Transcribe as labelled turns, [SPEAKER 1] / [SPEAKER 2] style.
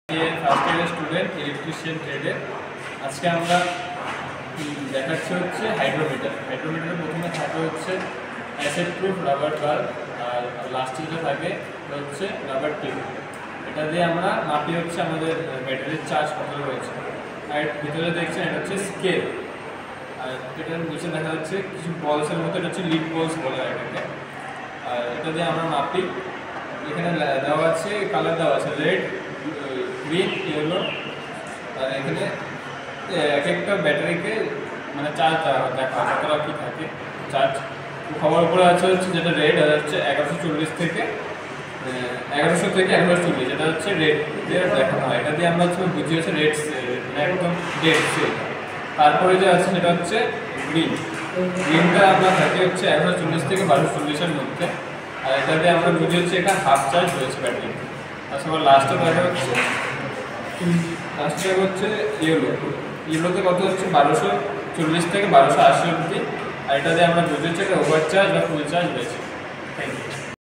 [SPEAKER 1] First ইয়ারের student electrician ট্রেডে। আজকে আমরা দেখাচ্ছি হচ্ছে হাইড্রোমিটারে প্রথমে থাকে হচ্ছে অ্যাসিড প্রুফ রাবার বাল্ব, আর লাস্টে যেটা থাকে হচ্ছে রাবার টিউব। এটা দিয়ে আমরা মাপি হচ্ছে আমাদের ব্যাটারির চার্জ কত রয়েছে। আর ভিতরে দেখছেন এটা হচ্ছে স্কেল, আর এটার নিচে দেখা যাচ্ছে কিছু বলসের মতো, এটা হচ্ছে লিড বলস বলে এটাকে। আর এটা দিয়ে আমরা মাপি। এখানে দেওয়া আছে কালার, দেওয়া আছে রেড, গ্রিন, ইয়েলো। আর এখানে এক একটা ব্যাটারিকে মানে চার্জ দেখা কতটা কী থাকে চার্জ। খবর করে আছে হচ্ছে যেটা রেড, এটা হচ্ছে 1140 থেকে 1140, এটা হচ্ছে রেড দিয়ে দেখানো হয়। এটা দিয়ে আমরা হচ্ছে বুঝি হচ্ছে রেড, মানে একদম ডেড সেল। তারপরে যে আছে সেটা হচ্ছে গ্রিনটা আমরা থাকি হচ্ছে 1140 থেকে 1240-এর মধ্যে। আর এটা দিয়ে আমরা বুঝি হচ্ছে এটা হাফ চার্জ হয়েছে ব্যাটারি। তারপর লাস্টে দেখা হচ্ছে ইয়েলোতে কত হচ্ছে 1240 থেকে 1280 অবধি। আর এটা দিয়ে আমরা বুঝি হচ্ছে এটা ওভার চার্জ বা ফুল চার্জ হয়েছে। Thank you.